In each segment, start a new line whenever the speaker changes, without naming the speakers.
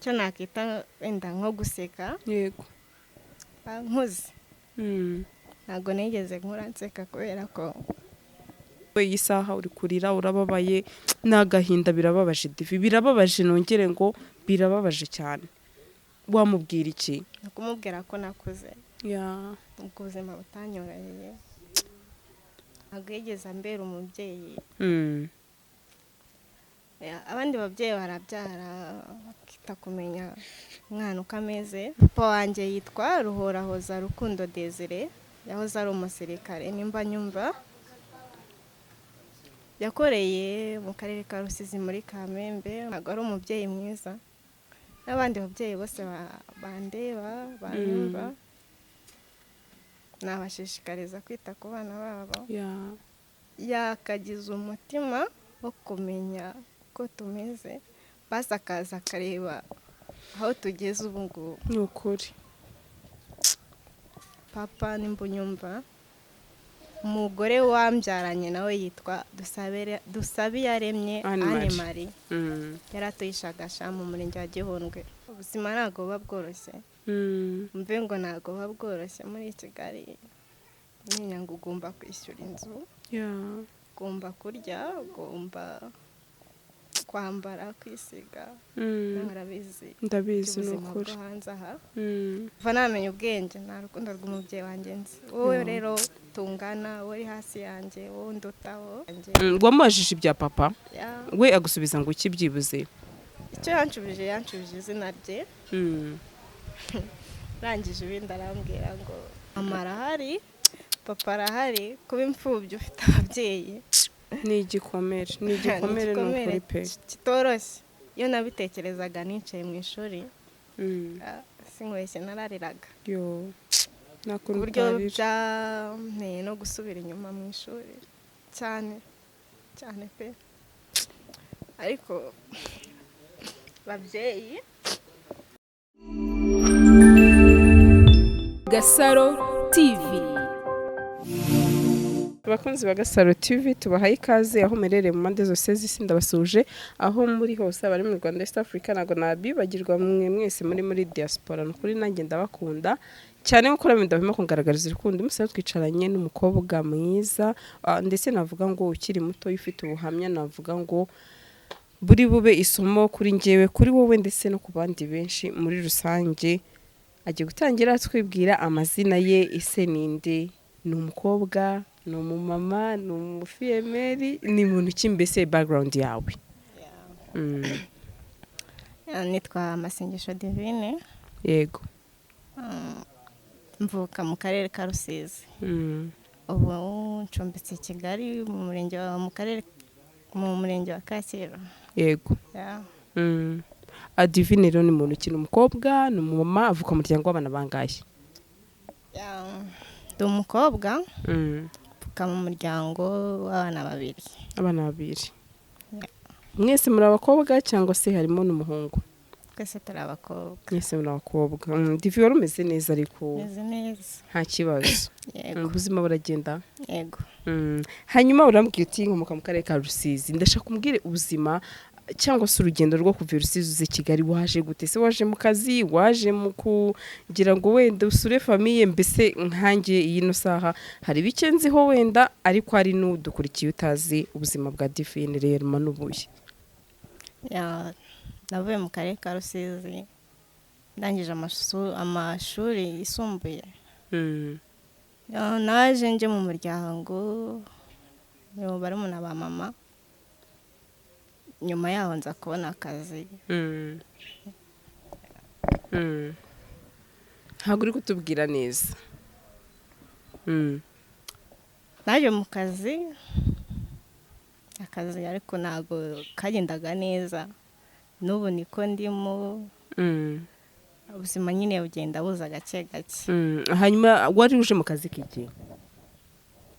cyo nakita wenda nko guseka
yego
nkuze ntabwo nigeze nkura nseka kubera ko
we isaha uri kurira urababaye n'agahinda birababaje Divi birababaje nongere ngo birababaje cyane wamubwira iki
kumubwira ko nakuze
ya
ubwo ubuzima butanyoroheye ntabwo yigeze ambera umubyeyi abandi babyeyi barabyara bakita kumenya umwana uko ameze papa wanjye yitwa Ruhorahoza Rukundo Desire yahoze ari umusirikare nimba nyumva yakoreye mu karere ka Rusizi muri Kamembe ntabwo ari umubyeyi mwiza n'abandi babyeyi bose bandeba banyumva nabashishikariza kwita ku bana babo yakagize umutima wo kumenya uko tumeze basi akaza akareba aho tugeze ubu ngubu
ni ukuri
papa nimba unyumva umugore wambyaranye nawe yitwa Dusabiyaremye Anne Marie yaratuyishagasha mu murenge wa Gihundwe ubuzima ntabwo buba bworoshye mve ngo ntabwo buba bworoshye muri Kigali nyine ngo ugomba kwishyura inzu ugomba kurya ugomba kwambara kwisiga
ndabizi ni ukuri
hanze aha kuva namenya ubwenge nta rukundo rw'umubyeyi wanjye nzi wowe rero tungana uri hasi yanjye wowe ndutaho
wamubajije ibya papa we agusubiza ngo iki byibuze
icyo yanshubije izina rye rangije ibindi arambwira ngo mama arahari papa arahari kuba imfubyi ufite ababyeyi
ni igikomere ni ukuri pe
kitoroshye iyo nabitekerezaga nicaye mu ishuri sinkweshye narariraga ku buryo byanteye no gusubira inyuma mu ishuri cyane cyane pe ariko babyeyi
Gasaro TV
abakunzi ba Gasaro TV tubahaye ikaze aho merere mu mpande zose z'isi ndabasuje aho muri hose abari mu Rwanda East Africa nago nabibagirwa mwese muri diaspora nukuri nanjye ndabakunda cyane nko kuramenda bimo kungaragariza urukundo umusore twicaranye n'umukobwa mwiza ndetse navuga ngo ukiri muto ufite ubuhamya navuga ngo buri bube isomo kuri njyewe kuri wowe ndetse no ku bandi benshi muri rusange agiye gutangira twibwira amazina ye ese ninde ni umukobwa ni umumama ni umufiyemeri ni muntu ki mbese background yawe
nitwa Masengesho Divine
yego
mvuka mu karere ka Rusizi ubu ncumbitse i Kigali mu murenge wa Kacyiru
yego Divine rero ni muntu ki ni umukobwa ni umumama avuka mu muryango w'abana bangahe
ndi umukobwa mvuka mu muryango w'abana babiri mwese muri abakobwa cyangwa se harimo n'umuhungu twese turi abakobwa
mwese muri abakobwa Divi wari umeze neza ariko
meze neza
nta kibazo ubuzima buragenda
yego
hanyuma urambwira uti nkomoka mu karere ka Rusizi ndashaka kumbwire ubuzima cyangwa se urugendo rwo kuva Rusizi uze Kigali waje gute se waje mu kazi waje mu kugira ngo wenda usure famille mbese nkanjye iyino saha hari bike nziho wenda ariko hari n'udukurikiye utazi ubuzima bwa Divine rero manubuye
navuye mu karere ka Rusizi ndangije amashuri yisumbuye naje nje mu muryango barumuna ba mama nyuma yaho nza kubona akazi
ntabwo uri kutubwira neza
naje mu kazi ariko ntabwo kagendaga neza n'ubu niko ndimo ubuzima nyine bugenda buza gake gake
hanyuma wari uje mu kazi k'igihe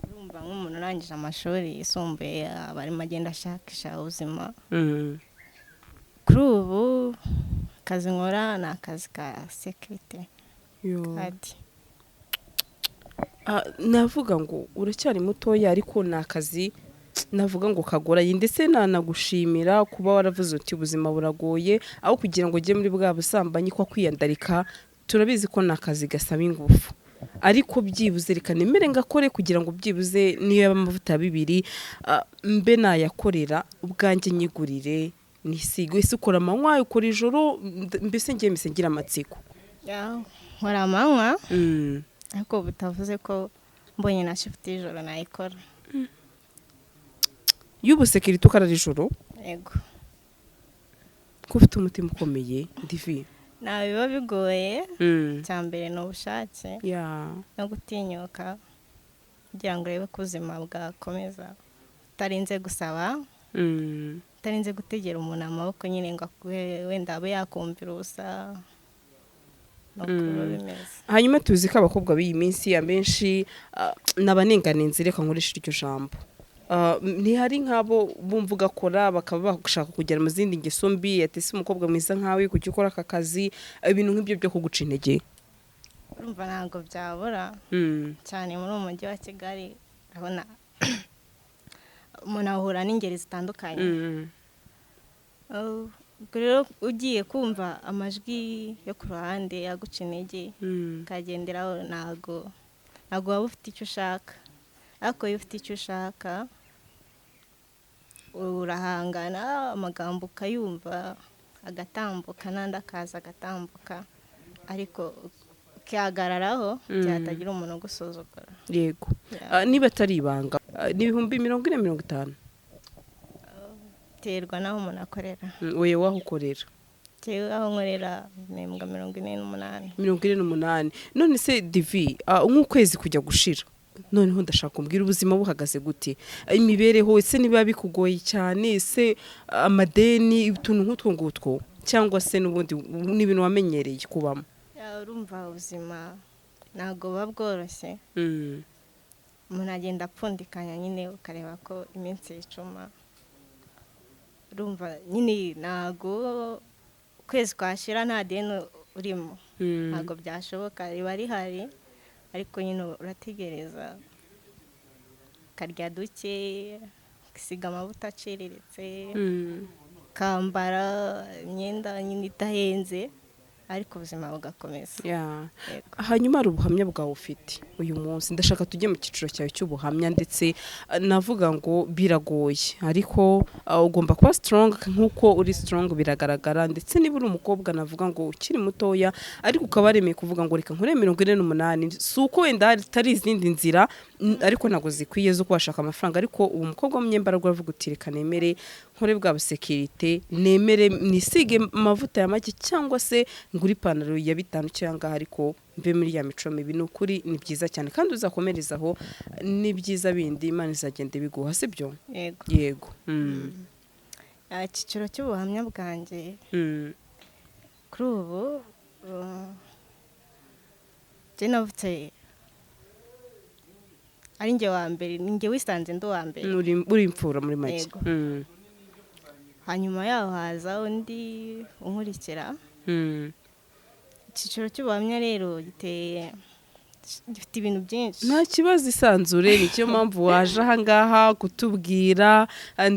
urumva nk'umuntu urangije amashuri yisumbuye barimo agenda ashakisha ubuzima kuri ubu akazi nkora ni akazi ka sekirite
navuga ngo uracyari mutoya ariko ni akazi navuga ngo kagoranye, ndetse nanagushimira kuba waravuze uti ubuzima buragoye, aho kugira ngo ujye muri bwa busambanyi ko kwiyandarika. Turabizi ko ni akazi gasaba ingufu, ariko byibuze reka nemere ngakore kugira ngo byibuze niyo yaba amavuta ya 2 mbe nayakorera ubwanjye nyigurire nisigo. Ese ukora amanywa, ukora ijoro, mbese ngiye ngira amatsiko?
Nkora amanywa, ariko bitavuze ko mbonye na shift y'ijoro nayikora.
Y'ubusekirite ukarara ijoro?
Yego.
Ko ufite umutima ukomeye Divi.
Nta biba bigoye, cyambere ni ubushake no gutinyuka kugira ngo urebe ko ubuzima bwakomeza, utarinze gusaba, utarinze gutegera umuntu amaboko nyine ngo wenda abe yakumvira ubusa.
Hanyuma tuzi ko abakobwa b'iyi minsi abenshi n'abanenganenzi, reka nkoresha iryo jambo, ntihari nk'abo bumva ugakora bakaba bashaka kugera mu zindi ngeso mbi, ati se umukobwa mwiza nkawe kuki ukora aka kazi, ibintu nk'ibyo byo kuguca intege?
Urumva ntabwo byabura, cyane muri uyu mujyi wa Kigali urabona umuntu ahura n'ingeri zitandukanye. Rero ugiye kumva amajwi yo ku ruhande yaguca intege ukagenderaho, ntabwo waba ufite icyo ushaka. Ariko iyo ufite icyo ushaka urahangana, amagambo ukayumva agatambuka, n'andi akaza agatambuka, ariko ukihagararaho byatagira umuntu ugusuzugura. Yego.
Niba atari ibanga, ni 40-50?
Biterwa n'aho umuntu akorera.
Wowe waho ukorera?
Jewe aho nkorera mpembwa 48.
48. None se Divi, nk'ukwezi kujya gushira, noneho ndashaka kumbwira ubuzima buhagaze gute, imibereho ese niba bikugoye cyane, ese amadeni, utuntu nk'utwo ngutwo, cyangwa se n'ubundi n'ibintu wamenyereye kubamo?
Urumva ubuzima ntabwo buba bworoshye. Umuntu agenda apfundikanya nyine ukareba ko iminsi icuma. Urumva nyine ntabwo ukwezi kwashira nta deni urimo, ntabwo byashoboka, riba rihari, ariko nyine urategereza ukarya duke, ukisiga amavuta aciriritse, ukambara imyenda nyine idahenze, ariko ubuzima bugakomeza.
Hanyuma hari ubuhamya bwawe ufite uyu munsi, ndashaka tujye mu cyiciro cyawe cy'ubuhamya, ndetse navuga ngo biragoye, ariko ugomba kuba strong nk'uko uri strong biragaragara, ndetse niba uri umukobwa navuga ngo ukiri mutoya ariko ukaba waremeye kuvuga ngo reka nkore 48, si uko wenda hatari izindi nzira ariko ntabwo zikwiye zo kubashaka amafaranga, ariko uwo mukobwa w'umunyembaraga uravuga uti reka nemere nkore bwa busekirite, nemere nisige amavuta ya make, cyangwa se ngura ipantaro ya 5 cyangwa ariko mbe muri ya mico mibi. Ni ukuri ni byiza cyane, kandi uzakomerezaho n'ibyiza bindi Imana izagenda biguha, sibyo? Yego.
Icyiciro cy'ubuhamya bwanjye kuri ubu navutse ari njye wa mbere, njye wisanze ndi uwa mbere,
uri imfura muri make.
hanyuma yaho haza undi unkurikira. Icyiciro cy'ubuhamya rero gifite ibintu byinshi.
Nta kibazo, isanzure, nicyo mpamvu waje aha ngaha kutubwira,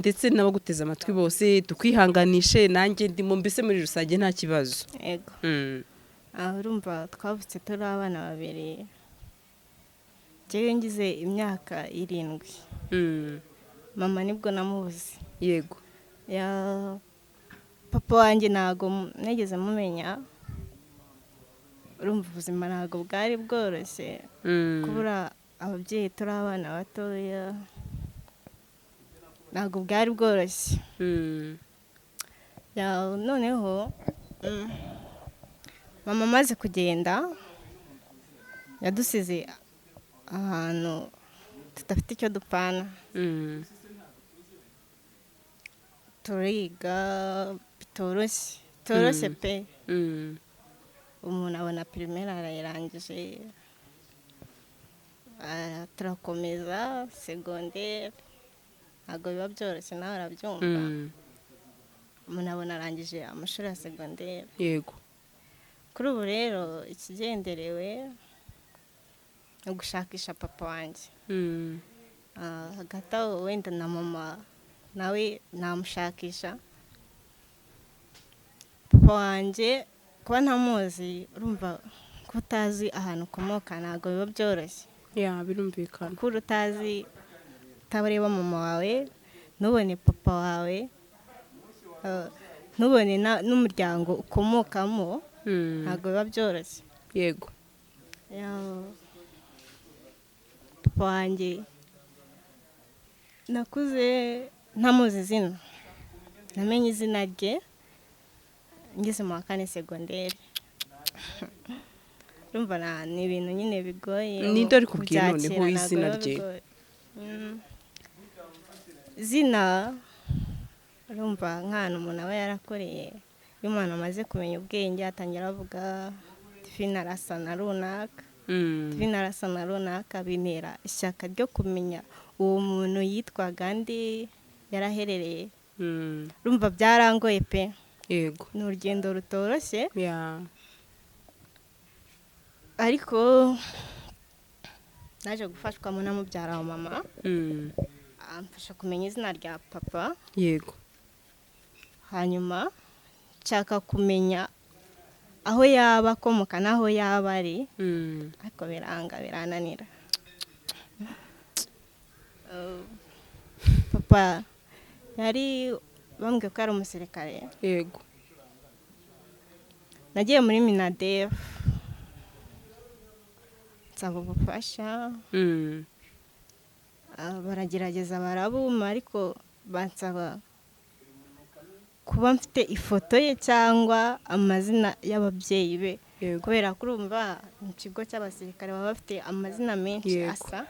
ndetse n'abaguteze amatwi bose tukwihanganishe, nanjye ndimo, mbese muri rusange nta kibazo.
Yego. Urumva twavutse turi abana 2, jewe ngize imyaka 7. Mama nibwo namubuze.
Yego.
Papa wanjye ntago nigeze mumenya. Urumva ubuzima ntago bwari bworoshye, kubura ababyeyi turi abana batoya ntago bwari bworoshye. Noneho mama amaze kugenda yadusize ahantu tudafite icyo dupana. Turiga bitoroshye pe. Umuntu abona primaire arayirangije, turakomeza secondaire, ntabwo biba byoroshye, nawe arabyumva. Umuntu abona arangije amashuri ya secondaire.
Yego.
Kuri ubu rero ikigenderewe ni ugushakisha papa wanjye. hagati aho wenda na mama nawe namushakisha. Papa wanjye kuba ntamuzi, urumva ko utazi ahantu ukomoka ntabwo biba byoroshye,
birumvikana.
kuko utazi, utabareba mama wawe, ntubone papa wawe, ntubone n'umuryango ukomokamo, ntabwo biba byoroshye.
Yego.
Papa wanjye nakuze ntamuzi izina, namenye izina rye ngeze mu wa 4 segonderi. Urumva ni ibintu nyine bigoye.
Ninde ari kubwira noneho izina rye?
Izina urumva nk'ahantu umuntu aba yarakoreye, iyo umuntu amaze kumenya ubwenge atangira avuga Divine arasa na runaka, Divine arasa na runaka, bintera ishyaka ryo kumenya uwo muntu yitwaga andi yaraherereye. Urumva byarangoye pe.
Yego.
Ni urugendo rutoroshye, ariko naje gufashwamo na mubyara wa mama, amfasha kumenya izina rya papa.
Yego.
Hanyuma nshaka kumenya aho yaba akomoka n'aho yaba ari, ariko birananira. Papa yari bambwiye ko ari umusirikare.
Yego.
Nagiye muri Minadefu nsaba ubufasha, baragerageza barabuma, ariko bansaba kuba mfite ifoto ye cyangwa amazina y'ababyeyi be, kubera ko urumva mu kigo cy'abasirikare baba bafite amazina menshi asa.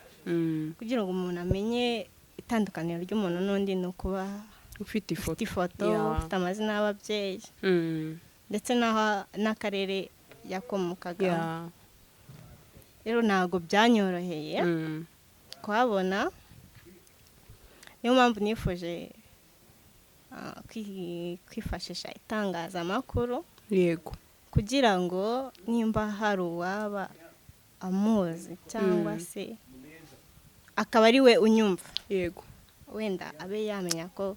Kugira ngo umuntu amenye itandukaniro ry'umuntu n'undi ni ukuba ufite ifoto, ufite amazina y'ababyeyi, ndetse n'akarere yakomokaga. Rero ntabwo byanyoroheye kuhabona, niyo mpamvu nifuje kwifashisha itangazamakuru.
Yego.
Kugira ngo nimba hari uwaba amuzi cyangwa se akaba ari we unyumva,
yego,
wenda abe yamenya ko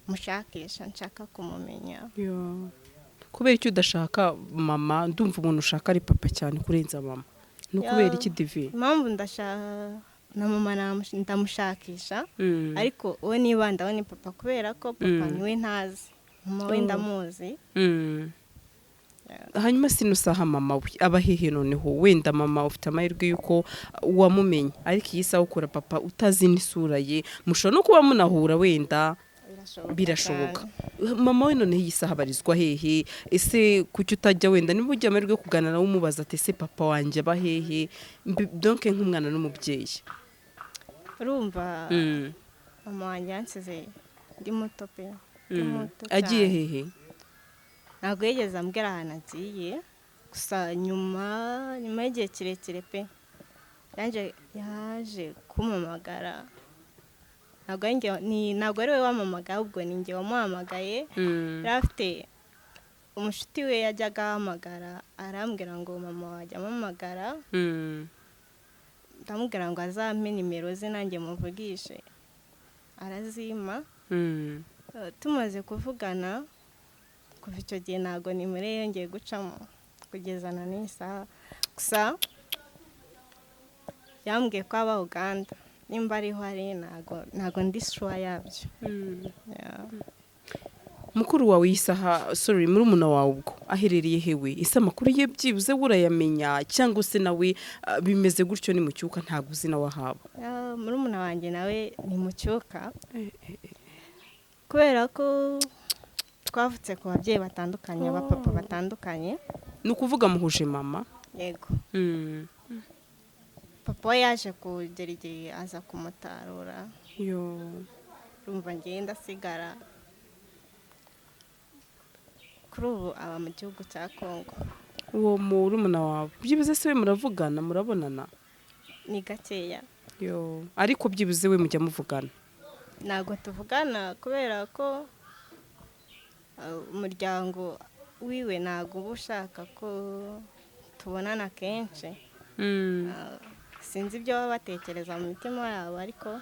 mushakisha, nshaka kumumenya.
Kubera icyo udashaka mama? Ndumva umuntu ushaka ari papa cyane kurenza mama. Ni ukubera iki Divine?
Impamvu ndashaka na mama ndamushakisha, ariko uwo nibandaho ni papa, kubera ko papa niwe ntazi, mama we ndamuzi.
Hanyuma sinusaha mama we aba hehe noneho? Wenda mama ufite amahirwe yuko wamumenye, ariko iyi saha ukora papa utazi n'isura ye, mushobora no kuba munahura, wenda birashoboka. Mama we noneho iyi saha abarizwa hehe? Ese kuki utajya wenda niba ujya amahirwe yo kuganira nawe umubaza ati ese papa wanjye aba hehe? Donc nk'umwana n'umubyeyi.
Urumva mama wanjye yansize ndi muto pe.
Agiye hehe?
Ntabwo yigeze ambwira ahantu agiye, gusa nyuma y'igihe kirekire pe yaje kumamagara. Ntabwo ari we wamamagaye, ahubwo ni njye wamuhamagaye. Yari afite umushuti we yajyaga ahamagara, arambwira ngo mama wajya amamagara, ndamubwira ngo azampe nimero ze nanjye muvugishe, arazima. Tumaze kuvugana, kuva icyo gihe ntabwo nimero ye yongeye gucamo kugeza na n'iyi saha. Gusa yambwiye ko aba Uganda, nimba ariho ari ntabwo ndi sure yabyo.
Mukuru wawe yisaha, sorry, murumuna wawe ubwo aherereye hewe? Ese amakuru ye byibuze urayamenya, cyangwa se nawe bimeze gutyo ni mu cyuka ntabwo uzi nawe ahaba?
Murumuna wanjye nawe ni mu cyuka, kubera ko twavutse ku babyeyi batandukanye, abapapa batandukanye.
Ni ukuvuga muhuje mama?
Yego. Papa we yaje kugera igihe aza kumutarura, urumva ngenda asigara. Kuri ubu aba mu gihugu cya Congo.
Uwo murumuna wawe byibuze se we muravugana, murabonana?
Ni gakeya.
Ariko byibuze we mujya muvugana?
Ntabwo tuvugana kubera ko umuryango wiwe ntabwo uba ushaka ko tubonana kenshi. sinzi ibyo baba batekereza mu mitima yabo ariko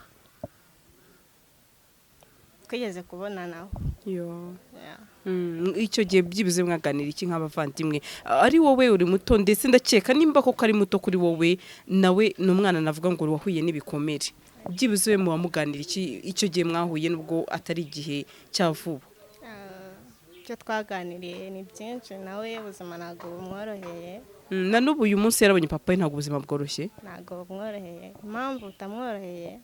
twigeze kubonanaho. Yeah.
icyo gihe byibuze mwaganira iki nk'abavandimwe? Ari wowe uri muto ndetse ndakeka nimba koko ari muto kuri wowe, nawe ni umwana navuga ngo wahuye n'ibikomere, byibuze we muba muganira iki icyo gihe mwahuye nubwo atari igihe cya vuba?
Icyo twaganiriye ni byinshi, nawe ubuzima ntabwo bumworoheye.
Na n'ubu uyu munsi yarabonye papa we ntabwo ubuzima bworoshye?
Ntabwo bumworoheye. Impamvu butamworoheye,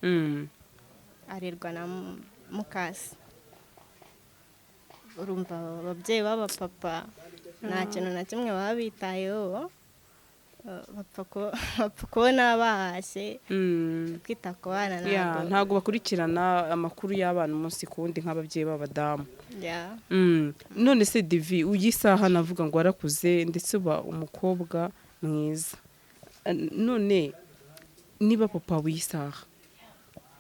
arirwa na mukase. Urumva ababyeyi b'abapapa nta kintu na kimwe baba bitayeho, bapfa kubona bahashye, kwita ku bana
ntabwo bakurikirana amakuru y'abana umunsi ku wundi nk'ababyeyi b'abadamu. None se Divi, uyisaha navuga ngo warakuze ndetse uba umukobwa mwiza, none niba papa w'isaha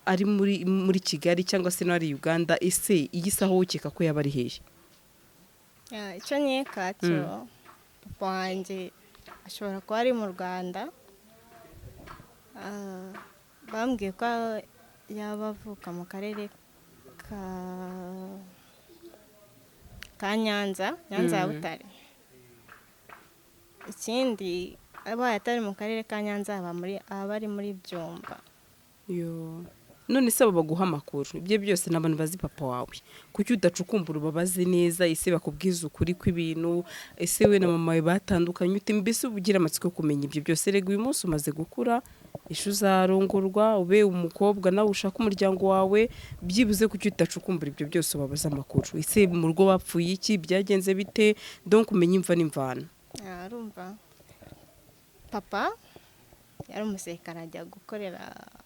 ari muri Kigali cyangwa se no ari Uganda, ese igisaho ukeka ko yaba ari hehe?
Icyo nkeka cyo papa wanjye ashobora kuba ari mu Rwanda. Bambwiye ko yaba avuka mu karere ka Nyanza ya Butare. Ikindi abaye atari mu karere ka Nyanza aba ari muri Byumba.
None se abo baguha amakuru ibyo byose n'abantu bazi papa wawe, kuki udacukumbura ubabaze neza? Ese bakubwiza ukuri kw'ibintu? Ese we na mama we batandukanye ute? Mbese ubugira amatsiko yo kumenya ibyo byose. Rega uyu munsi umaze gukura, ishu uzarongorwa, ube umukobwa nawe ushaka umuryango wawe, byibuze kuki udacukumbura ibyo byose ubabaza amakuru? Ese mu rugo bapfuye iki, byagenze bite? Donc umenye imva n'imvano.
Arumva papa yari umusirikare, ajya gukorera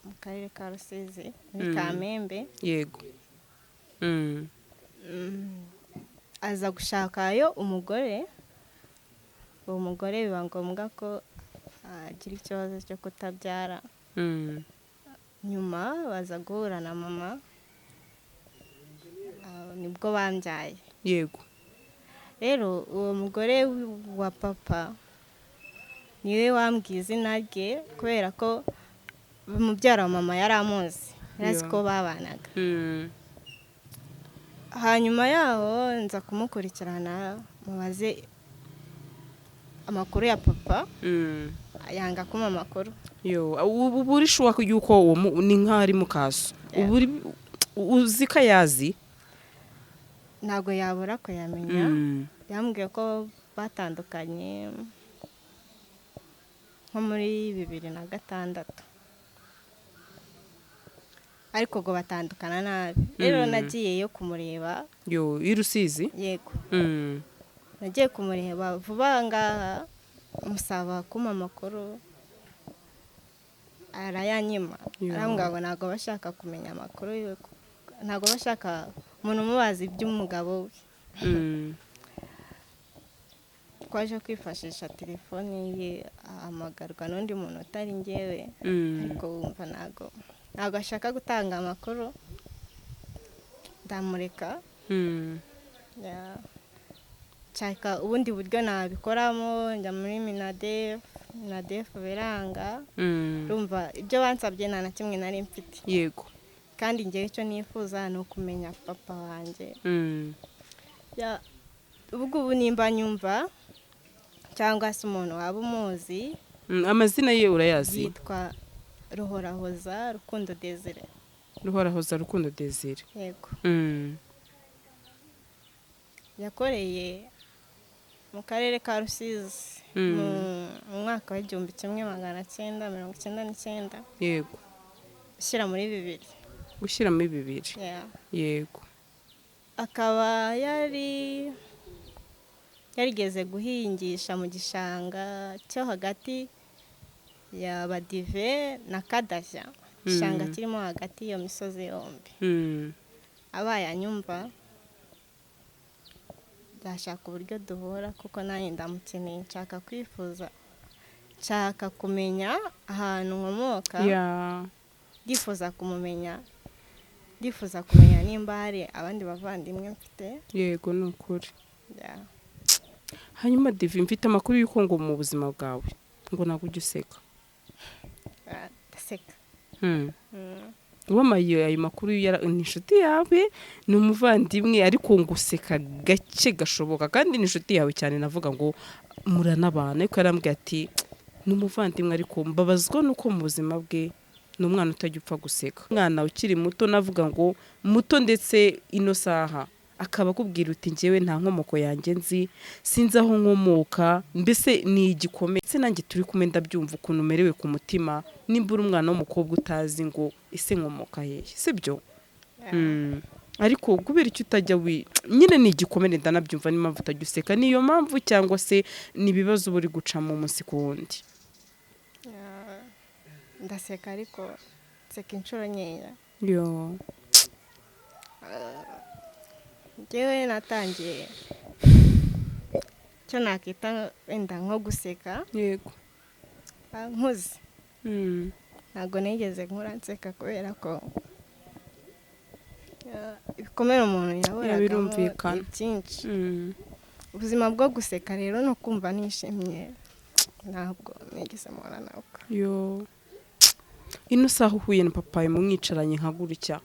mu karere ka Rusizi muri Kamembe.
Yego.
Aza gushakayo umugore. Uwo mugore biba ngombwa ko agira ikibazo cyo kutabyara. Nyuma baza guhura na mama, nibwo bambyaye.
Yego.
Rero uwo mugore wa papa niwe wambwiye izina rye, kubera ko umubyara wa mama yari amuzi, yari azi ko babanaga. Hanyuma yaho nza kumukurikirana, mubaze amakuru ya papa, yanga kuma amakuru.
Ubu uri shuwa yuko ni nk'aho ari mukaso? Uzi ko ayazi?
Ntabwo yabura kuyamenya. Yambwiye ko batandukanye nko muri 2006, ariko ngo batandukana nabi. Rero nagiyeyo kumureba.
I Rusizi?
Yego. Nagiye kumureba vuba ngaha, musaba kuma amakuru, arayanyima. Arambwira ngo ntabwo bashaka kumenya amakuru, ntabwo bashaka umuntu umubaza iby'umugabo we. Twaje kwifashisha telefoni ye, ahamagarwa n'undi muntu utari njyewe, ariko wumva ntabwo ashaka gutanga amakuru. Ndamureka. Nshaka ubundi buryo nabikoramo, njya muri Minadef biranga. Urumva ibyo bansabye nta na kimwe nari mfite.
Yego.
Kandi njyewe icyo nifuza ni ukumenya papa wanjye. Ubu nimba nyumva cyangwa se umuntu waba umuzi,
amazina ye urayazi?
Yitwa Ruhorahoza Rukundo Desire.
Ruhorahoza Rukundo Desire.
Yego. Yakoreye mu karere ka Rusizi mu mwaka wa 1999.
Yego.
Ushyira muri 2.
Gushyira muri 2. Yego.
Akaba yarigeze guhingisha mu gishanga cyo hagati ya Badive na Kadashya. Igishanga kirimo hagati iyo misozi yombi. Abaye anyumva, ndashaka uburyo duhura kuko nanjye ndamukeneye. Nshaka kumenya ahantu nkomoka. Ndifuza kumumenya. Ndifuza kumenya nimba hari abandi bavandimwe mfite.
Yego, ni ukuri. Hanyuma Divi, mfite amakuru y'uko ngo mu buzima bwawe ngo ntabwo ujya useka.
ndaseka.
Uwamaye ayo makuru ni inshuti yawe, ni umuvandimwe, ariko ngo useka gake gashoboka, kandi ni inshuti yawe cyane, navuga ngo muranabana, ariko yarambwiye ati ni umuvandimwe, ariko mbabazwa nuko mu buzima bwe ni umwana utajya upfa guseka. Umwana ukiri muto, navuga ngo muto, ndetse ino saha akaba akubwira uti njyewe nta nkomoko yanjye nzi, sinzi aho nkomoka, mbese ni igikomeye. Ndetse nanjye turi kumwe ndabyumva ukuntu umerewe ku mutima, nimba uri umwana w'umukobwa utazi ngo ese nkomoka hehe, sibyo? Ariko kubera icyo utajya nyine ni igikomere, ndanabyumva n'impamvu utajya useka, niyo mpamvu, cyangwa se ni ibibazo buri gucamo umunsi ku wundi?
Ndaseka, ariko nseka inshuro nkeya. Njyewe natangiye icyo nakita wenda nko guseka.
Yego.
Nkuze ntabwo nigeze nkura nseka, kubera ko ibikomere umuntu yaburagamo byinshi. Ubuzima bwo guseka rero no kumva nishimye ntabwo nigeze mpora nabwo. Ino saha uhuye na papa wawe mumwicaranye nka gutya,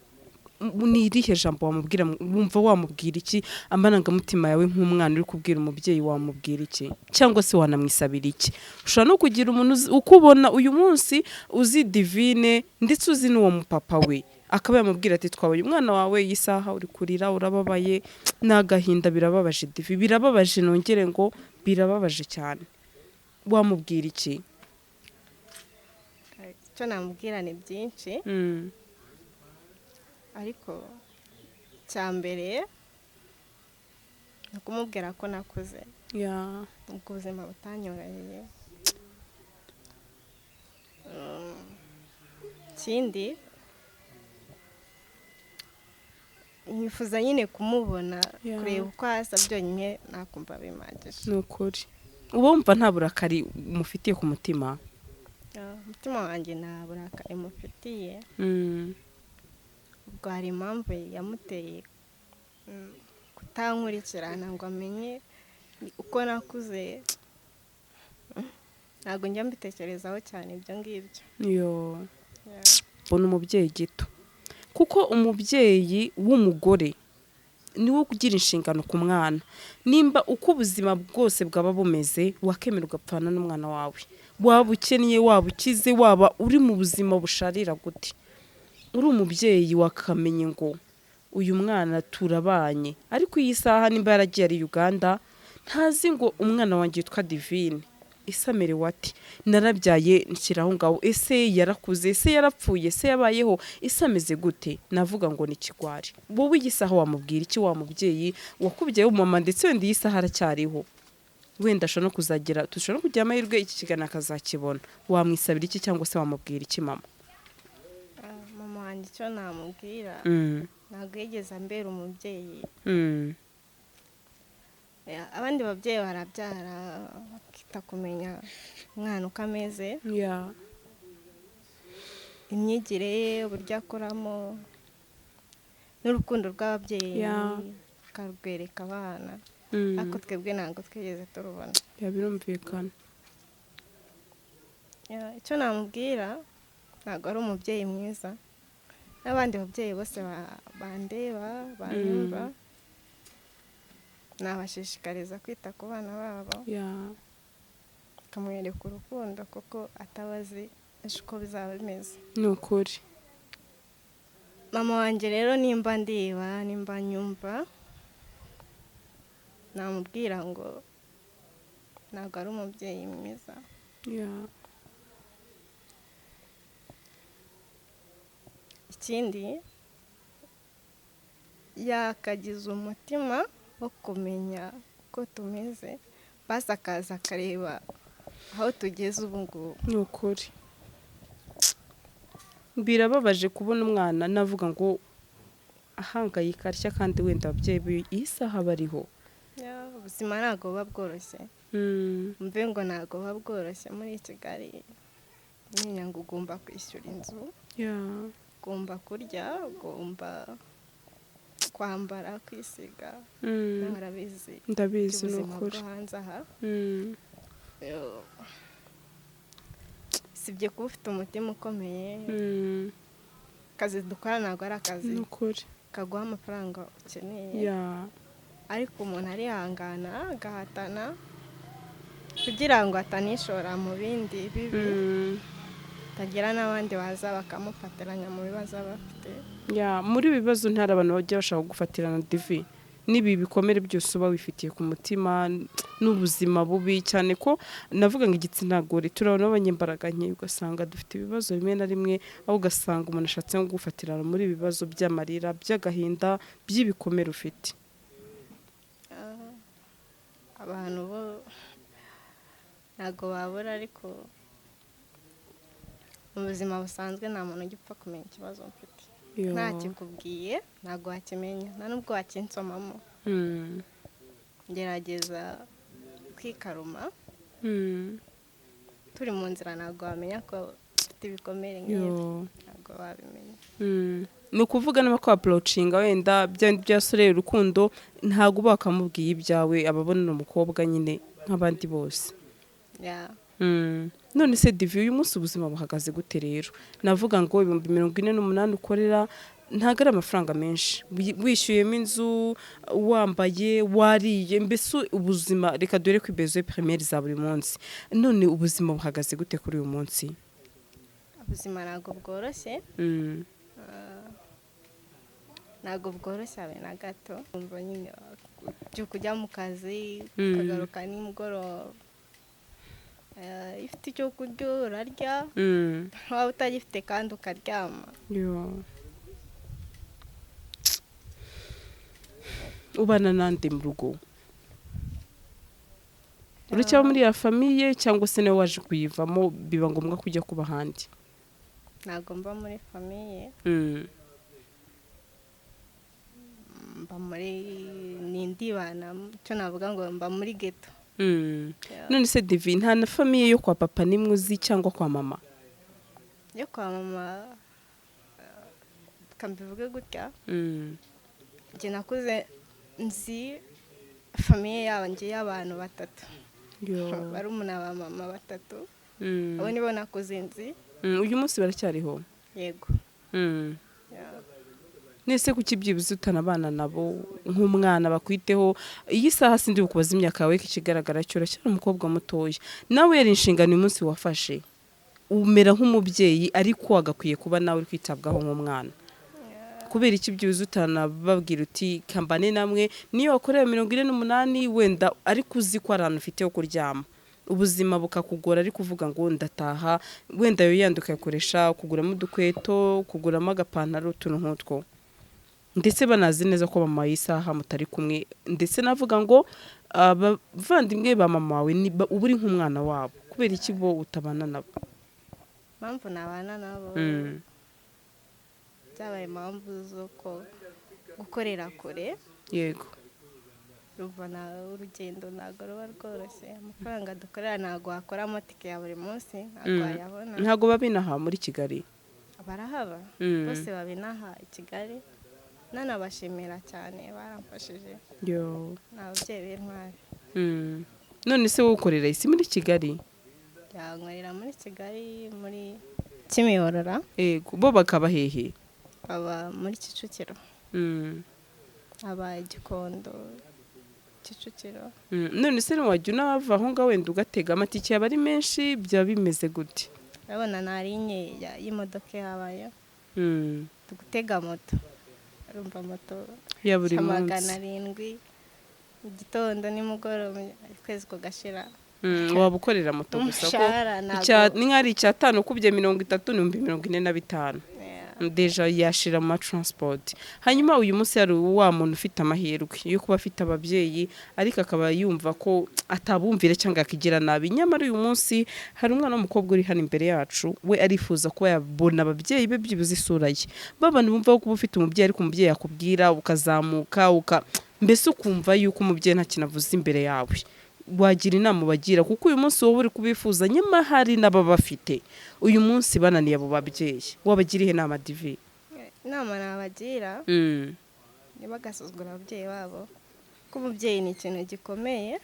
ni irihe jambo wamubwira? Wumva wamubwira iki? Amarangamutima yawe nk'umwana uri kubwira umubyeyi, wamubwira iki? Cyangwa se wanamwisabira iki? Ushobora no kugira umuntu ukubona uyu munsi uzi Divine, ndetse uzi n'uwo mupapa we, akaba yamubwira ati twabaye umwana wawe, iyi saha uri kurira, urababaye, n'agahinda, birababaje Divi, birababaje, nongere ngo birababaje cyane. Wamubwira iki? Icyo namubwira ni byinshi, ariko cya mbere ni ukumubwira ko nakuze, ubwo ubuzima butanyoroheye. Ikindi nifuza nyine kumubona, kureba uko asa byonyine nakumva bimagije.
Ni ukuri uba wumva nta burakari umufitiye ku mutima?
Umutima wanjye nta burakari mufitiye, ubwo hari impamvu yamuteye kutankurikirana ngo amenye uko nakuze. Ntabwo njya mbitekerezaho cyane ibyo ngibyo. Mbona umubyeyi gito, kuko umubyeyi w'umugore niwo kugira inshingano ku mwana. Nimba uko ubuzima bwose bwaba bumeze, wakemera ugapfana n'umwana wawe, waba ukennye, waba ukize, waba uri mu buzima busharira gute, uri umubyeyi wakamenye ngo uyu mwana turabanye. Ariko iyi saha nimba yaragiye ari Uganda, ntazi ngo umwana wanjye yitwa Divine, ese amerewe ati, narabyaye nshyiraho ngaho, ese yarakuze, ese yarapfuye, ese yabayeho, ese ameze gute? Navuga ngo ni ikigwari. Wowe iyi saha wamubwira iki wa mubyeyi wakubyaye w'umumama, ndetse wenda iyi saha aracyariho, wenda ashobora no kuzagira, dushobora no kugira amahirwe iki kiganiro akazakibona, wamwisabira iki cyangwa se wamubwira iki mama? Mama wanjye icyo namubwira, ntabwo yigeze ambera umubyeyi. Abandi babyeyi barabyara bakita kumenya umwana uko ameze, imyigire ye, uburyo akuramo, n'urukundo rw'ababyeyi akarwereka abana. Ariko twebwe ntabwo twigeze turubona.
Birumvikana.
Icyo namubwira, ntabwo ari umubyeyi mwiza, n'abandi babyeyi bose bandeba banyumva, nabashishikariza kwita ku bana babo, bakamwereka urukundo, kuko atabazi uko bizaba bimeze.
Ni ukuri.
Mama wanjye rero nimba ndiba, nimba nyumva, namubwira ngo ntabwo ari umubyeyi mwiza. Ikindi, yakagize umutima wo kumenya uko tumeze, basi akaza akareba aho tugeze ubu ngubu.
Ni ukuri. Birababaje kubona umwana, navuga ngo ahangayika atya, kandi wenda ababyeyi iyi saha bariho.
Ubuzima ntabwo buba bworoshye, mve ngo ntabwo buba bworoshye muri Kigali. Umenya ngo ugomba kwishyura inzu, ugomba kurya, ugomba kwambara, kwisiga, n'abarabizi.
Ndabizi, ni ukuri.
Ubuzima bwo hanze aha sibye kuba ufite umutima ukomeye, akazi dukora ntabwo ari akazi
ni ukuri
kaguha amafaranga ukeneye, ariko umuntu arihangana agahatana kugira ngo atanishora mu bindi bibi, atagira n'abandi baza bakamufatiranya mu bibazo aba afite.
Muri ibi bibazo ntari abantu bajya bashaka gufatirana divi, n'ibi bikomere byose uba wifitiye ku mutima n'ubuzima bubi, cyane ko navuga ngo igitsina gore turabona abanyembaraga nke, ugasanga dufite ibibazo bimwe na rimwe, aho ugasanga umuntu ashatse nko gufatirana muri ibi bibazo by'amarira, by'agahinda, by'ibikomere ufite.
Abantu bo ntabwo babura, ariko mu buzima busanzwe nta muntu ujya upfa kumenya ikibazo mfite. Ntakikubwiye ntabwo wakimenya, nta nubwo wakinsomamo. Ngerageza kwikaruma, turi mu nzira ntabwo wamenya ko ufite ibikomere nk'ibi, ntabwo wabimenya.
Ni ukuvuga niba ko approachinga wenda byasoreye urukundo ntabwo uba wakamubwiye ibyawe, ababona ni umukobwa nyine nk'abandi bose. None se Divi, uyu munsi ubuzima buhagaze gute rero? Navuga ngo 48,000 ukorera ntago ari amafaranga menshi, wishyuyemo inzu, wambaye, wariye, mbese ubuzima reka dore ko besoin primaire za buri munsi. None ubuzima buhagaze gute kuri uyu munsi?
Ubuzima ntabwo bworoshye, ntabwo bworoshye habe na gato. Umva nyine kujya mu kazi ukagaruka nimugoroba, ifite icyo kurya urarya, waba utagifite kandi ukaryama.
Ubana nande mu rugo? Uracyaba muri ya famiye cyangwa se nawe waje kuyivamo biba ngombwa kujya kuba ahandi?
Ntabwo mba muri famiye, mba muri nindibana, cyo navuga ngo mba muri ghetto. None se Divi, nta na famiye yo kwa papa nimwe uzi cyangwa kwa mama? Yo kwa mama kambivuge gutya, njye nakuze nzi famiye yanjye y'abantu 3, barumuna ba mama 3, abo nibo nakuze nzi. Uyu munsi baracyariho? Yego. Nese kuki byibuze utanabana nabo nk'umwana bakwiteho? Iyi saha sindi bukubaza imyaka yawe, ikigaragara cyo uracyari umukobwa mutoya, nawe yari inshingano uyu munsi wafashe, umera nk'umubyeyi ariko wagakwiye kuba nawe uri kwitabwaho nk'umwana. Kubera iki byibuze utanababwira uti kambane namwe niyo wakorera 48 wenda ariko uzi ko ari ahantu ufite ho kuryama, ubuzima bukakugora ariko uvuga ngo ndataha, wenda yo yanduka yakoresha kuguramo udukweto, kuguramo agapantaro, utuntu nk'utwo. Ndetse banazi neza ko mama yisaha mutari kumwe, ndetse navuga ngo abavandimwe ba mama wawe uba uri nk'umwana wabo, kubera iki bo utabana nabo? Mpamvu nabana nabo byabaye impamvu z'uko gukorera kure. Yego. Ruvana urugendo ntabwo ruba rworoshye, amafaranga dukorera ntabwo wakoramo tike ya buri munsi, ntabwo wayabona. Ntabwo babinaha muri Kigali? Barahaba, bose babinaha i Kigali, nanabashimira cyane, baramfashije. N'ababyeyi b'intwari. None se wowe ukorera isi muri Kigali? Nkorera muri Kigali, muri Kimihurura. Yego. Bo bakaba hehe? Aba muri Kicukiro. Aba Gikondo, Kicukiro. None se wajya unava aho ngaho wenda ugatega amatike yaba ari menshi, byaba bimeze gute? Urabona nari nkeya y'imodoka yabaye, tugutega moto, urumva moto ya buri munsi 700, igitondo nimugoroba, ukwezi kugashira. Waba ukorera moto gusa ko ni nk'ari 5 kubye 30 n'ibihumbi 45 deja yashira mu transport. Hanyuma uyu munsi yari wa muntu ufite amahirwe yo kuba afite ababyeyi, ariko akaba yumva ko atabumvira cyangwa akigira nabi. Nyamara uyu munsi hari umwana w'umukobwa uri hano imbere yacu, we arifuza kuba yabona ababyeyi be byibuze isura ye. Babana bumva ko ufite umubyeyi ariko umubyeyi yakubwira ukazamuka mbese ukumva yuko umubyeyi nta kinavuze imbere yawe. Wagira inama bagira, kuko uyu munsi wowe uri kubifuza nyuma hari n'ababafite. Uyu munsi bananiye abo babyeyi, wabagira ihe nama Divi? Inama nabagira niba gasuzugura ababyeyi babo, ko umubyeyi ni ikintu gikomeye.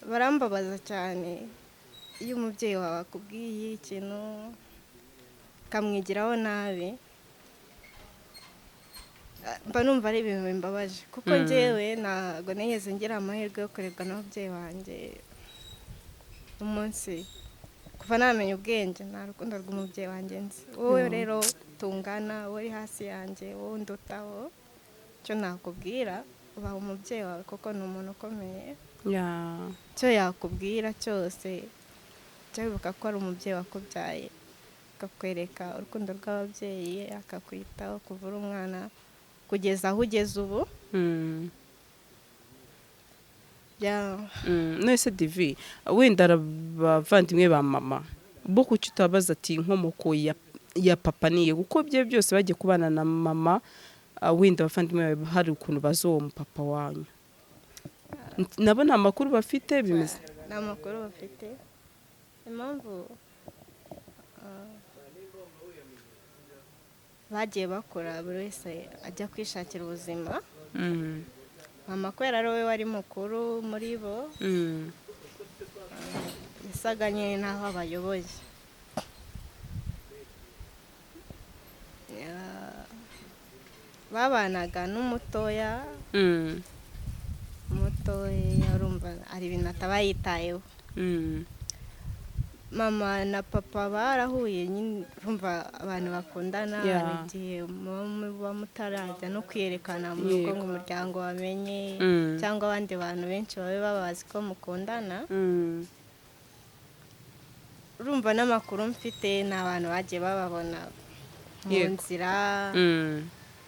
Barambabaza cyane iyo umubyeyi wawe akubwiye ikintu ukamwigiraho nabi, mba numva ari ibintu bimbabaje, kuko njyewe ntabwo nigeze ngira amahirwe yo kurerwa n'ababyeyi banjye umunsi kuva namenya ubwenge, nta rukundo rw'umubyeyi wanjye nzi. Wowe rero tungana, wowe uri hasi yanjye, wowe undutaho, icyo nakubwira ubaha umubyeyi wawe kuko ni umuntu ukomeye. icyo yakubwira cyose jya wibuka ko ari umubyeyi wakubyaye, akakwereka urukundo rw'ababyeyi, akakwitaho kuva uri umwana kugeza aho ugeze ubu.
nese Divi, wenda abavandimwe ba mama bo kuki utabaza ati inkomoko ya papa niye, kuko bye byose bagiye kubana na mama, wenda abavandimwe bawe hari ukuntu bazi uwo papa wanyu, nabo nta makuru bafite bimeze?
Nta makuru bafite, impamvu bagiye bakora buri wese ajya kwishakira ubuzima. Mama kubera ari we wari mukuru muri bo, yasaga nyine n'aho abayoboye. Babanaga n'umutoya, umutoya urumva hari ibintu ataba yitayeho. Mama na papa barahuye nyine, urumva abantu bakundana hari igihe muba mutarajya no kwiyerekana mu rugo ngo umuryango wamenye, cyangwa abandi bantu benshi babe babazi ko mukundana. Urumva n'amakuru mfite ni abantu bagiye bababona mu nzira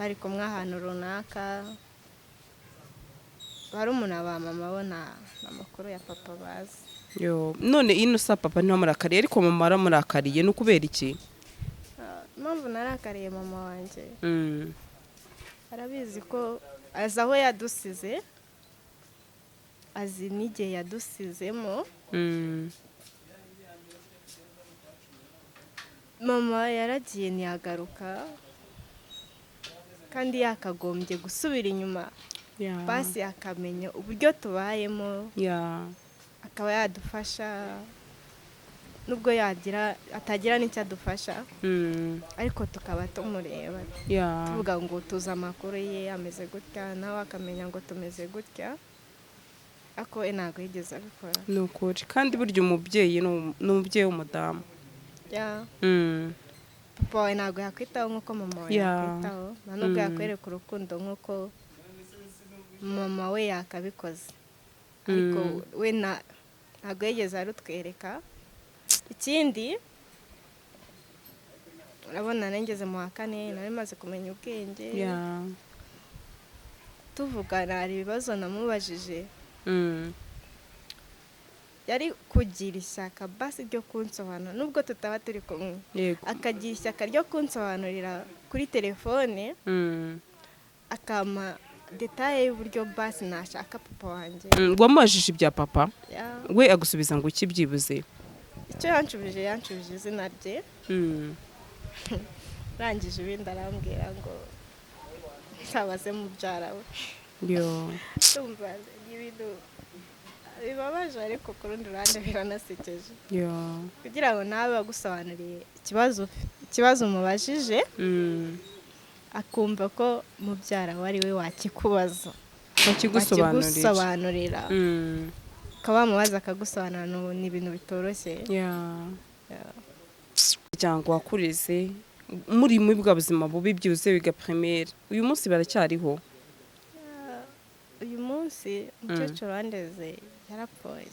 bari kumwe ahantu runaka. Barumuna ba mama bo nta makuru ya papa bazi.
None ino sa papa niho murakariye, ariko mama aramurakariye, ni ukubera iki?
Impamvu narakariye mama wanjye, arabizi ko azi aho yadusize, azi n'igihe yadusizemo. Mama yaragiye ntiyagaruka, kandi yakagombye gusubira inyuma basi akamenya uburyo tubayemo, akaba yadufasha nubwo atagira n'icyo adufasha, ariko tukaba tumureba tuvuga ngo tuzi amakuru ye ameze gutya, nawe akamenya ngo tumeze gutya, ariko we ntabwo yigeze abikora.
Ni ukuri, kandi burya umubyeyi ni umubyeyi w'umudamu.
Papa wawe ntabwo yakwitaho nk'uko mama wawe yakwitaho, nta nubwo yakwereka urukundo nk'uko mama we yakabikoze, ariko we ntabwo yigeze arutwereka. Ikindi urabona nengeze mu wa kane, nari maze kumenya ubwenge, tuvugana hari ibibazo namubajije, yari kugira ishyaka basi ryo kunsobanura nubwo tutaba turi kumwe, akagira ishyaka ryo kunsobanurira kuri telefone, akama detaye y'uburyo basi nashaka papa wanjye.
Wamubajije ibya papa, we agusubiza ngo iki byibuze?
Icyo yanshubije izina rye, rangije ibindi arambwira ngo nsabaze mubyara we. Tumva ibintu bibabaje, ariko ku rundi ruhande biranasekeje, kugira ngo nawe bagusobanuriye ikibazo umubajije, akumva ko mubyara we ari we wakikubaza, wakigusobanurira, ukaba wamubaza akagusobanurira. Ni ibintu bitoroshye.
Umuryango wakurize muri bwa buzima bubi byuze wiga primaire, uyu munsi baracyariho?
Uyu munsi umukecuru wandeze yarapfuye.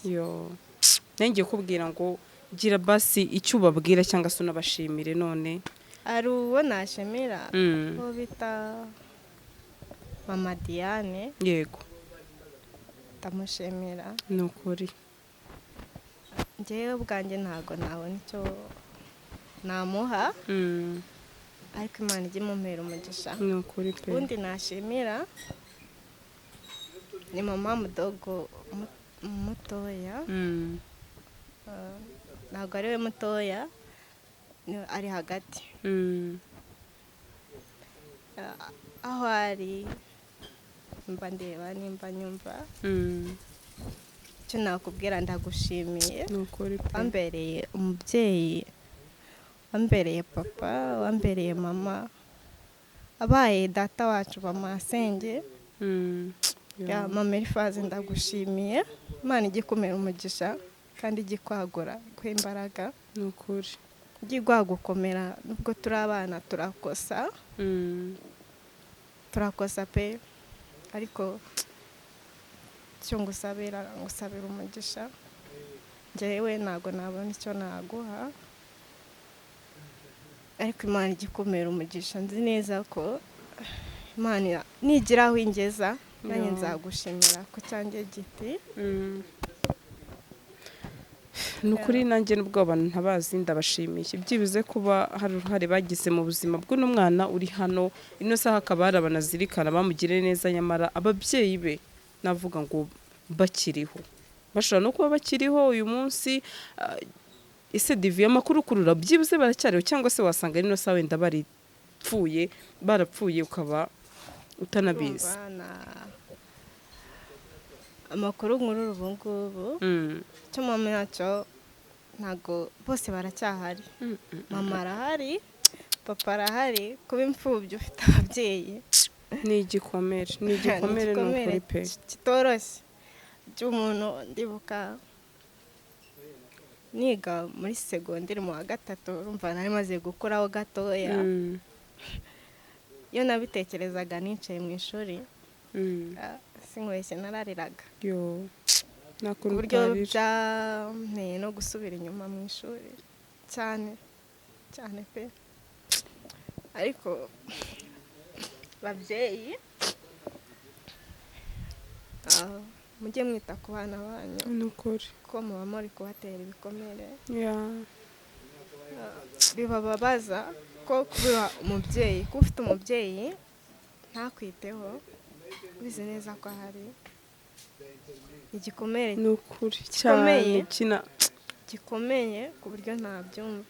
Ngiye kubwira ngo gira basi icyo ubabwira cyangwa se unabashimire. None
ari uwo nashimira, uwo bita mama Diane.
Yego,
ndamushimira.
ni ukuri.
Njyewe ubwanjye ntabwo nabona icyo namuha, ariko Imana ijya imumpera umugisha.
Ni ukuri pe.
Ubundi nashimira ni mama mudogo mutoya, ntabwo ari we mutoya, ari hagati. Aho ari mba ndeba nimba nyumva, icyo nakubwira ndagushimiye
ni ukuri pe.
wambereye umubyeyi wambereye papa wambereye mama abaye data wacu bamasenge ya mama Elifaze ndagushimiye Imana igikomera umugisha kandi igikwagura kw'imbaraga
ni ukuri
igwa gukomera nubwo turi abana turakosa pe ariko cyo ngusabira umugisha njyewe ntago nabona icyo naguha ariko Imana igikomera umugisha nzi neza ko Imana nigira aho ingeza nanjye nzagushimira ku cyanjye giti
ni ukuri nanjye n'ubwo abantu ntabazi ndabashimiye byibuze kuba hari uruhare bagize mu buzima bw'uno mwana uri hano ino saha akaba hari abanazirikana bamugire neza nyamara ababyeyi be navuga ngo bakiriho bashobora no kuba bakiriho uyu munsi ese divi amakuru kurura byibuze baracyariho cyangwa se wasanga ino saha wenda barapfuye ukaba utanabizi
amakuru nkuru ubu ngubu cyo mama nacyo ntago bose baracyahari mama arahari papa arahari kuba imfubyi ufite ababyeyi
ni igikomere ni ukuri pe
kitoroshye cy'umuntu ndibuka niga muri segonderi mu wa gatatu urumva nari maze gukuraho gatoya iyo nabitekerezaga nicaye mu ishuri sinkweshye narariraga ku buryo byanteye no gusubira inyuma mu ishuri cyane cyane pe ariko babyeyi mujye mwita ku bana banyu
ni ukuri
ko muba muri kubatera ibikomere bibababaza ko kuba umubyeyi kuba ufite umubyeyi ntakwiteho ubizi neza ko ahari igikomere
ni ukuri cyane
gikomeye ku buryo ntabyumva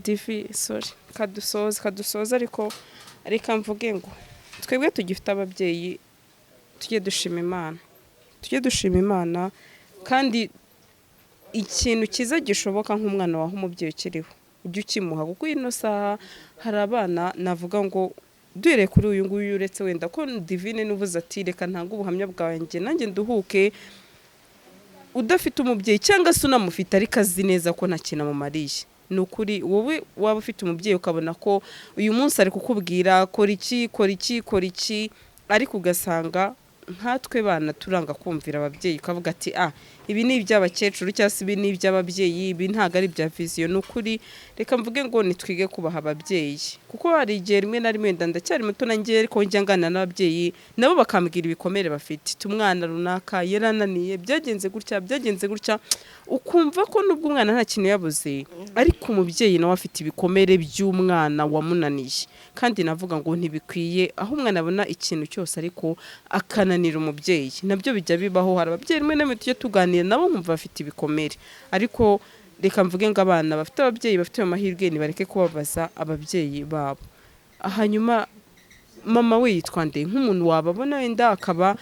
divi sorry kadusoza ariko reka mvuge ngo twebwe tugifite ababyeyi tujye dushima Imana kandi ikintu cyiza gishoboka nk'umwana waho umubyeyi ukiriho ujye ukimuha kuko ino saha hari abana navuga ngo duhereye kuri uyu nguyu uretse wenda ko divine n'ubuze ati reka ntange ubuhamya bwanjye nanjye nduhuke udafite umubyeyi cyangwa se unamufite ariko azi neza ko nta kintu amumariye ni ukuri wowe waba ufite umubyeyi ukabona ko uyu munsi ari kukubwira kora iki ariko ugasanga nkatwe bana turanga kumvira ababyeyi ukavuga ati ibi ni iby'abakecuru cyangwa se ibi ni iby'ababyeyi ibi ntabwo ari ibya viziyo ni ukuri reka mvuge ngo nitwige kubaha ababyeyi kuko hari igihe rimwe na rimwe ndacyari muto nanjye ariko njya nganira n'ababyeyi nabo bakambwira ibikomere bafite umwana runaka yarananiye byagenze gutya ukumva ko nubwo umwana nta kintu yabuze ariko umubyeyi nawe afite ibikomere by'umwana wamunaniye kandi navuga ngo ntibikwiye aho umwana abona ikintu cyose ariko akananira umubyeyi nabyo bijya bibaho hari ababyeyi rimwe na rimwe tujye tuganira nabo nkumva bafite ibikomere ariko reka mvuge ngo abana bafite ababyeyi bafite amahirwe nibareke kubabaza ababyeyi babo hanyuma mama we yitwa nde nk'umuntu wababona wenda akaba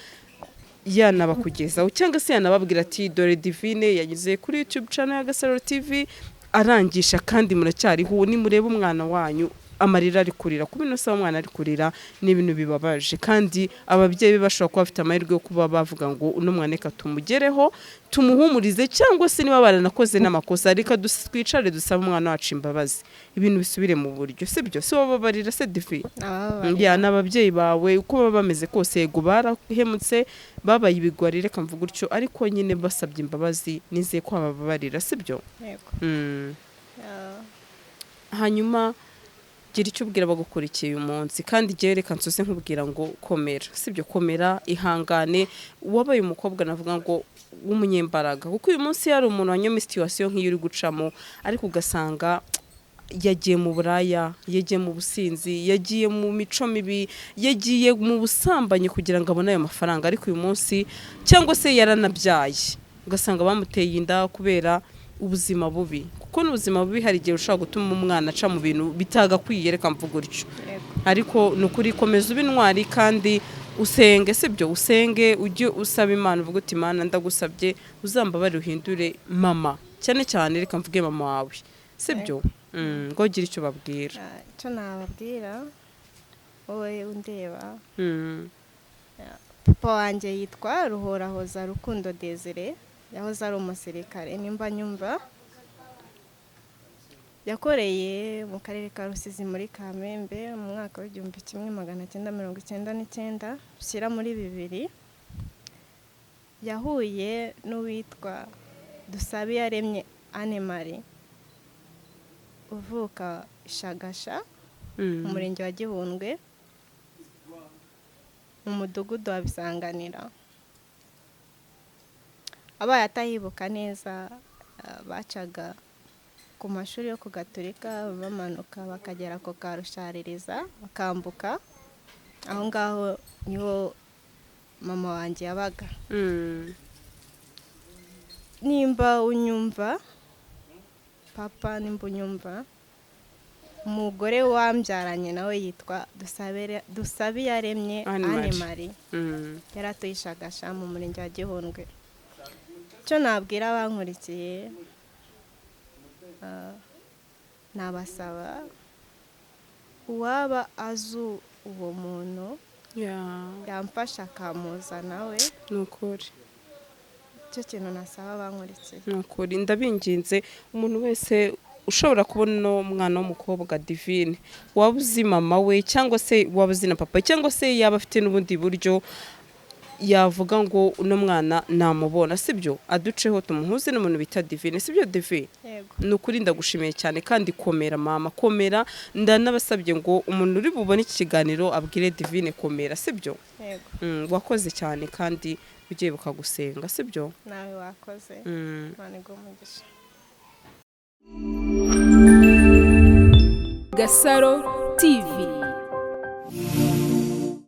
yanabakugezaho cyangwa se yanababwira ati dore divine yageze kuri YouTube channel ya Gasaro TV arangisha kandi muracyariho nimureba umwana wanyu amarira ari kurira kuba ino saha umwana ari kurira ni ibintu bibabaje kandi ababyeyi bashobora kuba bafite amahirwe yo kuba bavuga ngo uno mwana reka tumugereho tumuhumurize cyangwa se niba baranakoze n'amakosa reka twicare dusaba umwana wacu imbabazi ibintu bisubire mu buryo sibyo si wowe babarira se difi n'ababyeyi bawe uko baba bameze kose yego barahemutse babaye ibigwari reka mvuga gutyo ariko nyine basabye imbabazi nizeye ko bababarira sibyo hanyuma gira icyo ubwira bagukurikiye uyu munsi kandi igihe reka nsose nkubwira ngo komera sibyo komera ihangane wabaye umukobwa navuga ngo w'umunyembaraga kuko uyu munsi hari umuntu wanyuma situation nk'iyo uri gucamo ariko ugasanga yagiye mu buraya yagiye mu businzi yagiye mu mico mibi yagiye mu busambanyi kugira ngo abone ayo mafaranga ariko uyu munsi cyangwa se yaranabyaye ugasanga bamuteye inda kubera ubuzima bubi kuko n'ubuzima bubi hari igihe ushobora gutuma umwana aca mu bintu bitagakwiye reka mvuga gutyo ariko ni ukuri komeza ube intwari kandi usenge sibyo, usenge ujye usaba Imana uvuga uti Imana ndagusabye uzambabare uhindure mama, cyane cyane reka mvuge mama wawe sibyo. ngo gira icyo babwira.
icyo nababwira wowe undeba, papa wanjye yitwa Ruhorahoza Rukundo Desire, yahoze ari umusirikare nimba nyumva, yakoreye mu karere ka Rusizi muri Kamembe mu mwaka w'1999 ushyira muri 2000. yahuye n'uwitwa Dusabiyaremye Anne Marie uvuka Shagasha mu murenge wa Gihundwe mu mudugudu wa Bisanganira. Abaye atayibuka neza, bacaga ku mashuri yo ku Gatolika bamanuka bakagera ku Karushaririza bakambuka, aho ngaho niho mama wanjye yabaga. Nimba unyumva papa, nimba unyumva, umugore wambyaranye nawe yitwa Dusabiyaremye Anne Marie, yaratuye Shagasha mu murenge wa Gihundwe. Icyo nabwira abankurikiye, nabasaba uwaba azi uwo muntu yamfasha akamuza nawe.
Nukuri
icyo kintu nasaba abankurikiye.
Nukuri ndabinginze umuntu wese ushobora kubona umwana w'umukobwa Divine, waba uzi mama we cyangwa se waba uzi na papa cyangwa se yaba afite n'ubundi buryo yavuga ngo uno mwana namubona sibyo, aduceho tumuhuze n'umuntu bita Divine sibyo. Divine nukuri ndagushimiye cyane kandi komera mama, komera. Ndanabasabye ngo umuntu uri bubone iki kiganiro abwire Divine komera sibyo. Wakoze cyane kandi ugiye bukagusenga sibyo.
Nawe wakoze. Imana igumugisha.
Gasaro TV.